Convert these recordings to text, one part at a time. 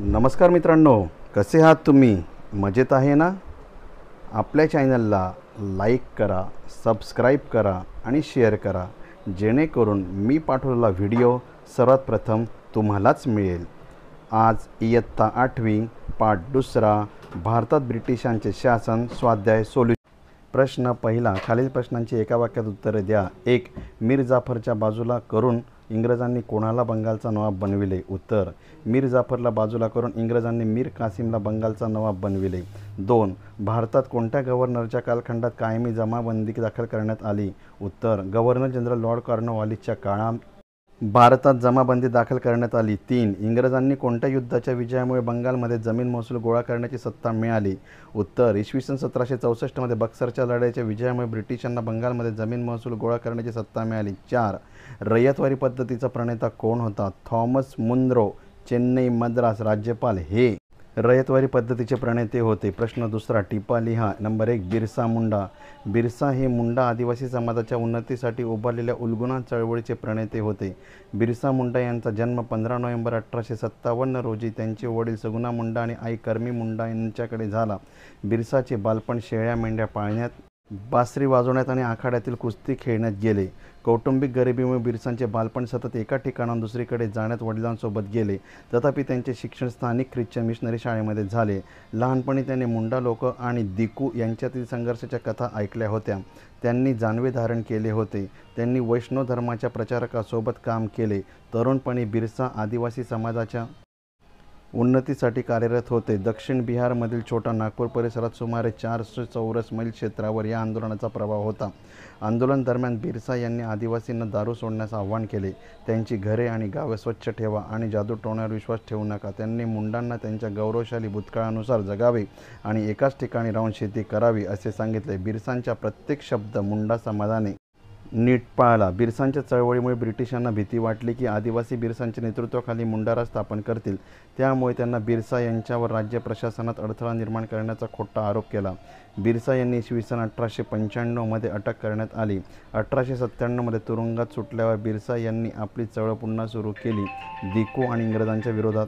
नमस्कार मित्रांनो, कसे आहात तुम्ही? मजेत आहे ना? आपल्या चॅनलला लाईक करा, सबस्क्राईब करा आणि शेअर करा, जेणेकरून मी पाठवलेला व्हिडिओ सर्वात प्रथम तुम्हालाच मिळेल. आज इयत्ता 8वी पाठ 2 भारतात ब्रिटिशांचे शासन स्वाध्याय सोल्यूशन. प्रश्न पहिला. खालील प्रश्नांची एका वाक्यात उत्तरे द्या. 1. मीर जाफरच्या बाजूला करून इंग्रजांनी कोणाला बंगालचा नवाब बनविले? उत्तर. मीर जाफरला बाजूला करून इंग्रजांनी मीर कासिमला बंगालचा नवाब बनविले. 2. भारतात कोणत्या गव्हर्नरच्या कालखंडात कायमी जमाबंदी दाखल करण्यात आली? उत्तर. गव्हर्नर जनरल लॉर्ड कॉर्नवॉलिसच्या काळात भारतात जमाबंदी दाखल करण्यात आली. 3. इंग्रजांनी कोणत्या युद्धाच्या विजयामुळे बंगालमध्ये जमीन महसूल गोळा करण्याची सत्ता मिळाली? उत्तर. इसवी सन 1764 मध्ये बक्सरच्या लढाईच्या विजयामुळे ब्रिटिशांना बंगालमध्ये जमीन महसूल गोळा करण्याची सत्ता मिळाली. 4. रयतवारी पद्धतीचा प्रणेता कोण होता? थॉमस मुनरो, चेन्नई मद्रास राज्यपाल हे रयतवारी पद्धतीचे प्रणेते होते. प्रश्न दुसरा. टिपा लिहा. नंबर 1. बिरसा मुंडा. बिरसा हे मुंडा आदिवासी समाजाच्या उन्नतीसाठी उभारलेल्या उलगुना चळवळीचे प्रणेते होते. बिरसा मुंडा यांचा जन्म 15 नोव्हेंबर 1857 रोजी त्यांचे वडील सगुना मुंडा आणि आई कर्मी मुंडा यांच्याकडे झाला. बिरसाचे बालपण शेळ्या मेंढ्या पाळण्यात, बासरी वाजवण्यात आणि आखाड्यातील कुस्ती खेळण्यात गेले. कौटुंबिक गरिबीमुळे बिरसांचे बालपण सतत एका ठिकाणाहून दुसरीकडे जाण्यात वडिलांसोबत गेले. तथापि त्यांचे शिक्षण स्थानिक ख्रिश्चन मिशनरी शाळेमध्ये झाले. लहानपणी त्यांनी मुंडा लोक आणि दिकू यांच्यातील संघर्षाच्या कथा ऐकल्या होत्या. त्यांनी जानवे धारण केले होते. त्यांनी वैष्णव धर्माच्या प्रचारकासोबत काम केले. तरुणपणी बिरसा आदिवासी समाजाच्या उन्नतीसाठी कार्यरत होते. दक्षिण बिहारमधील छोटा नागपूर परिसरात सुमारे 400 चौरस मैल क्षेत्रावर या आंदोलनाचा प्रभाव होता. आंदोलन दरम्यान बिरसा यांनी आदिवासींना दारू सोडण्यास आवाहन केले. त्यांची घरे आणि गावे स्वच्छ ठेवा आणि जादूटोण्यावर विश्वास ठेवू नका. त्यांनी मुंडांना त्यांच्या गौरवशाली भूतकाळानुसार जगावे आणि एकाच ठिकाणी राहून शेती करावी असे सांगितले. बिरसांचा प्रत्येक शब्द मुंडा समाजाने नीट पाळला. बिरसांच्या चळवळीमुळे ब्रिटिशांना भीती वाटली की आदिवासी बिरसांच्या नेतृत्वाखाली मुंडाराज स्थापन करतील. त्यामुळे त्यांना बिरसा यांच्यावर राज्य प्रशासनात अडथळा निर्माण करण्याचा खोटा आरोप केला. बिरसा यांनी इसवी सन 1895 मध्ये अटक करण्यात आली. 1897 मध्ये तुरुंगात सुटल्यावर बिरसा यांनी आपली चळवळ पुन्हा सुरू केली. दिकू आणि इंग्रजांच्या विरोधात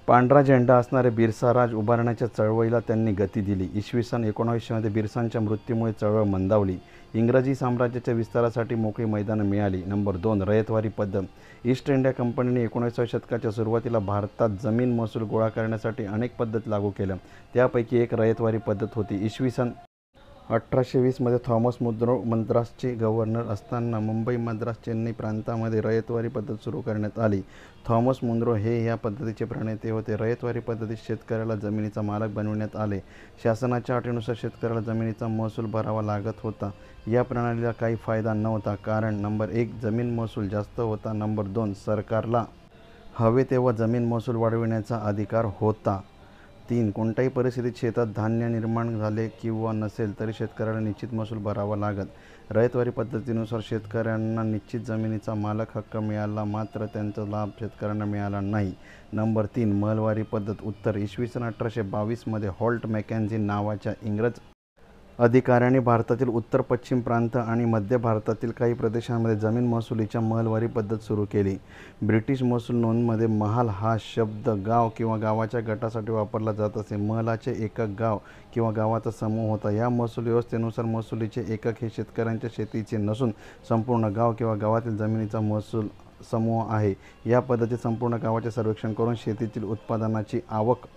पांढरा झेंडा असणारे बिरसा राज उभारण्याच्या चळवळीला त्यांनी गती दिली. इसवी सन 1900 मध्ये बिरसांच्या मृत्यूमुळे चळवळ मंदावली. इंग्रजी साम्राज्याच्या विस्तारासाठी मोकळी मैदानं मिळाली. नंबर 2. रयतवारी पद्धत. ईस्ट इंडिया कंपनीने 19व्या शतकाच्या सुरुवातीला भारतात जमीन महसूल गोळा करण्यासाठी अनेक पद्धती लागू केल्या. त्यापैकी एक रयतवारी पद्धत होती. इसवी सन 1820 मध्ये थॉमस मुनरो मद्रासचे गव्हर्नर असताना मुंबई, मद्रास, चेन्नई प्रांतामध्ये रयतवारी पद्धत सुरू करण्यात आली. थॉमस मुनरो हे या पद्धतीचे प्रणेते होते. रयतवारी पद्धतीत शेतकऱ्याला जमिनीचा मालक बनविण्यात आले. शासनाच्या अटीनुसार शेतकऱ्याला जमिनीचा महसूल भरावा लागत होता. या प्रणालीला काही फायदा नव्हता, कारण नंबर 1. जमीन महसूल जास्त होता. नंबर 2. सरकारला हवे तेव्हा जमीन महसूल वाढविण्याचा अधिकार होता. 3. कोणत्याही परिस्थितीत शेतात धान्य निर्माण झाले किंवा नसेल तरी शेतकऱ्याला निश्चित महसूल भरावा लागत. रयतवारी पद्धतीनुसार शेतकऱ्यांना निश्चित जमिनीचा मालक हक्क मिळाला, मात्र त्यांचा लाभ शेतकऱ्यांना मिळाला नाही. नंबर 3. महलवारी पद्धत. उत्तर. इसवी सन 1822 मध्ये हॉल्ट मॅकेन्झी नावाच्या इंग्रज अधिकाऱ्यांनी भारतातील उत्तर पश्चिम प्रांत आणि मध्य भारतातील काही प्रदेशांमध्ये जमीन महसुलीच्या महलवारी पद्धत सुरू केली. ब्रिटिश महसूल नोंदमध्ये महाल हा शब्द गाव किंवा गावाच्या गटासाठी वापरला जात असे. महलाचे एकक गाव किंवा गावाचा समूह होता. या महसूल व्यवस्थेनुसार महसुलीचे एकक हे शेतकऱ्यांच्या शेतीचे नसून संपूर्ण गाव किंवा गावातील जमिनीचा महसूल समूह आहे. या पद्धतीत संपूर्ण गावाचे सर्वेक्षण करून शेतीतील उत्पादनाची आवक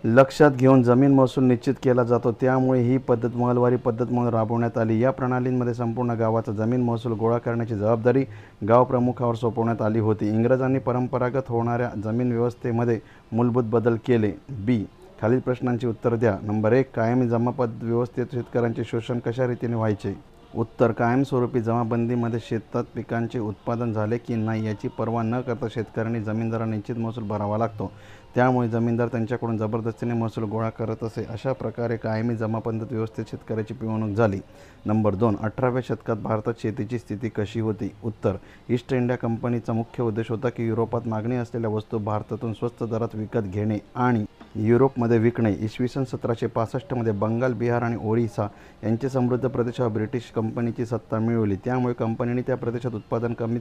लक्षात घेऊन जमीन महसूल निश्चित केला जातो. त्यामुळे ही पद्धत महलवारी पद्धत म्हणून राबवण्यात आली. या प्रणालींमध्ये संपूर्ण गावाचा जमीन महसूल गोळा करण्याची जबाबदारी गाव प्रमुखावर सोपवण्यात आली होती. इंग्रजांनी परंपरागत होणाऱ्या जमीन व्यवस्थेमध्ये मूलभूत बदल केले. बी. खालील प्रश्नांची उत्तर द्या. नंबर 1. कायमी जमाबंदी व्यवस्थेत शेतकऱ्यांचे शोषण कशा रीतीने व्हायचे? उत्तर. कायमस्वरूपी जमाबंदीमध्ये शेतात पिकांचे उत्पादन झाले की नाही याची पर्वा न करता शेतकऱ्यांनी जमीनदारांना निश्चित महसूल भरावा लागतो. त्यामुळे जमीनदार त्यांच्याकडून जबरदस्तीने महसूल गोळा करत असे. अशा प्रकारे कायमी जमाबंदी व्यवस्थेत शेतकऱ्याची पिळवणूक झाली. नंबर 2. 18व्या शतकात भारतात शेतीची स्थिती कशी होती? उत्तर. ईस्ट इंडिया कंपनीचा मुख्य उद्देश होता की युरोपात मागणी असलेल्या वस्तू भारतातून स्वस्त दरात विकत घेणे आणि युरोपमध्ये विकणे. इसवी सन 1765 मध्ये बंगाल, बिहार आणि ओरिसा यांचे समृद्ध प्रदेशावर ब्रिटिश कंपनीची सत्ता मिळवली. त्यामुळे कंपनीने त्या प्रदेशात उत्पादन कमी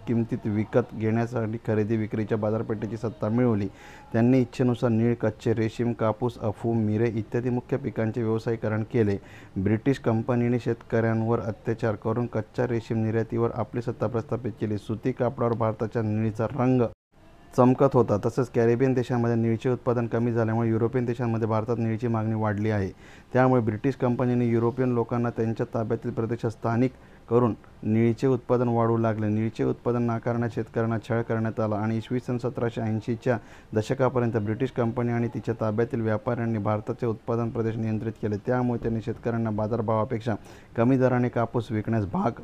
किमतीत विकत घेण्यासाठी खरेदी विक्रीच्या बाजारपेठेची सत्ता मिळवली. त्यांनी इच्छेनुसार नीळ, कच्चे रेशीम, कापूस, अफूम, मिरे इत्यादी मुख्य पिकांचे व्यावसायीकरण केले. ब्रिटिश कंपनीने शेतकऱ्यांवर अत्याचार करून कच्च्या रेशीम निर्यातीवर आपली सत्ता प्रस्थापित केली. सुती कापडावर भारताच्या निळीचा रंग चमकत होता. तसंच कॅरिबियन देशांमध्ये निळीचे उत्पादन कमी झाल्यामुळे युरोपियन देशांमध्ये भारतात निळीची मागणी वाढली आहे. त्यामुळे ब्रिटिश कंपनीने युरोपियन लोकांना त्यांच्या ताब्यातील प्रदेशात स्थानिक करून निळीचे उत्पादन वाढवू लागले. निळीचे उत्पादन नाकारण्यात शेतकऱ्यांना छळ करण्यात आला आणि इसवी सन 1780च्या दशकापर्यंत ब्रिटिश कंपनी आणि तिच्या ताब्यातील व्यापाऱ्यांनी भारताचे उत्पादन प्रदेश नियंत्रित केले. त्यामुळे त्यांनी शेतकऱ्यांना बाजारभावापेक्षा कमी दराने कापूस विकण्यास भाग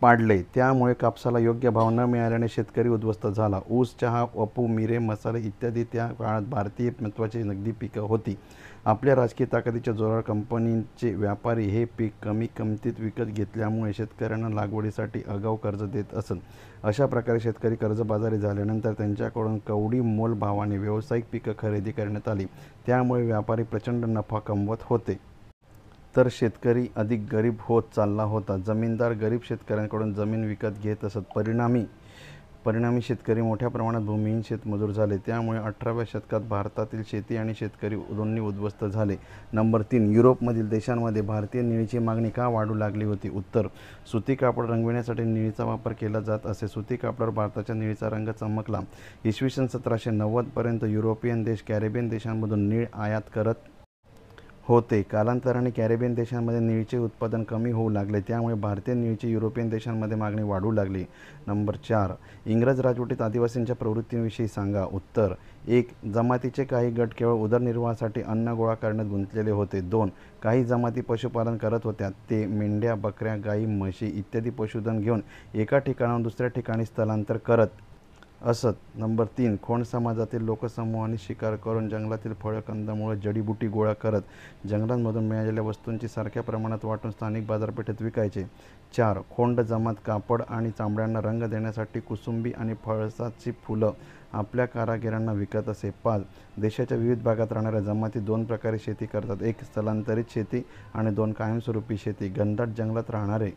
पाडले. त्यामुळे कापसाला योग्य भाव न मिळाल्याने शेतकरी उद्ध्वस्त झाला. ऊस, चहा, अफू, मिरे, मसाले इत्यादी त्या काळात भारतीय महत्त्वाची नगदी पिकं होती. आपल्या राजकीय ताकदीच्या जोरावर कंपनीचे व्यापारी हे पीक कमी किमतीत विकत घेतल्यामुळे शेतकऱ्यांना लागवडीसाठी आगाऊ कर्ज देत असत. अशा प्रकारे शेतकरी कर्जबाजारी झाल्यानंतर त्यांच्याकडून कवडी मोल भावाने व्यावसायिक पिकं खरेदी करण्यात आली. त्यामुळे व्यापारी प्रचंड नफा कमवत होते. तर शेतकरी अधिक गरीब होत चालला होता. जमीनदार गरीब शेतकऱ्यांकडून जमीन विकत घेत असत. परिणामी शेतकरी मोठ्या प्रमाणात भूमिहीन शेतमजूर झाले. त्यामुळे 18व्या शतकात भारतातील शेती आणि शेतकरी दोन्ही उद्ध्वस्त झाले. नंबर 3. युरोपमधील देशांमध्ये भारतीय निळीची मागणी का वाढू लागली होती? उत्तर: सुती कापड रंगविण्यासाठी निळीचा वापर केला जात असे. सुती कापडावर भारताच्या निळीचा रंग चमकला. इसवी सन 1790 पर्यंत युरोपियन देश कॅरिबियन देशांमधून नीळ आयात करत होते. कालांतराने कॅरिबियन देशांमध्ये निळीचे उत्पादन कमी होऊ लागले. त्यामुळे भारतीय निळीची युरोपियन देशांमध्ये मागणी वाढू लागली. नंबर 4. इंग्रज राजवटीत आदिवासींच्या प्रवृत्तींविषयी सांगा. उत्तर: 1. जमातीचे काही गट केवळ उदरनिर्वाहासाठी अन्न गोळा करण्यात गुंतलेले होते. 2. काही जमाती पशुपालन करत होत्या. ते मेंढ्या, बकऱ्या, गायी, म्हशी इत्यादी पशुधन घेऊन एका ठिकाणाहून दुसऱ्या ठिकाणी स्थलांतर करत असत. नंबर 3. खोंड समाजातील लोकसमूहांनी शिकार करून जंगलातील फळं, कंदमुळं, जडीबुटी गोळा करत जंगलांमधून मिळालेल्या वस्तूंची सारख्या प्रमाणात वाटून स्थानिक बाजारपेठेत विकायचे. 4. खोंड जमात कापड आणि चामड्यांना रंग देण्यासाठी कुसुंबी आणि फळसाची फुलं आपल्या कारागिरांना विकत असे. 5. देशाच्या विविध भागात राहणाऱ्या जमाती 2 प्रकारे शेती करतात. 1. स्थलांतरित शेती आणि 2. कायमस्वरूपी शेती. घनदाट जंगलात राहणारे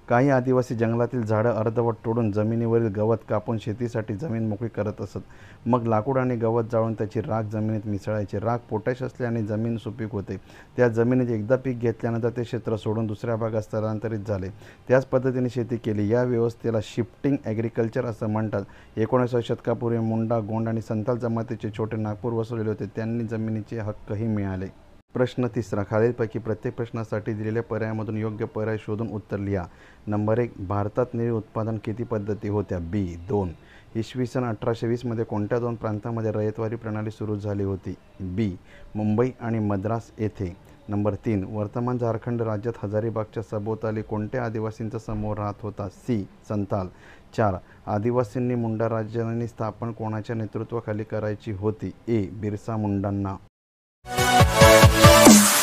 काही आदिवासी जंगलातील झाडं अर्धवट तोडून जमिनीवरील गवत कापून शेतीसाठी जमीन मोकळी करत असत. मग लाकूड आणि गवत जाळून त्याची राख जमिनीत मिसळायचे. राख पोटॅश असल्याने जमीन सुपीक होते. त्या जमिनीत एकदा पीक घेतल्यानंतर ते क्षेत्र सोडून दुसऱ्या भागात स्थलांतरित झाले. त्याच पद्धतीने शेती केली. या व्यवस्थेला शिफ्टिंग ॲग्रिकल्चर असं म्हणतात. 19व्या शतकापूर्वी मुंडा, गोंड आणि संथाल जमातीचे छोटे नागपूर वसवलेले होते. त्यांनी जमिनीचे हक्कही मिळाले. प्रश्न 3. खालीलपैकी प्रत्येक प्रश्नासाठी दिलेल्या पर्यायामधून योग्य पर्याय शोधून उत्तर लिहा. नंबर 1. भारतात निळी उत्पादन किती पद्धती होत्या? बी. 2. इसवी सन 1820 मध्ये कोणत्या 2 प्रांतांमध्ये रयतवारी प्रणाली सुरू झाली होती? बी. मुंबई आणि मद्रास येथे. नंबर 3. वर्तमान झारखंड राज्यात हजारीबागच्या सभोवताली कोणत्या आदिवासींचा समूह राहत होता? सी. संथाल. 4. आदिवासींनी मुंडा राजधानी स्थापन कोणाच्या नेतृत्वाखाली करायची होती? ए. बिरसा मुंडांना.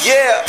Yeah.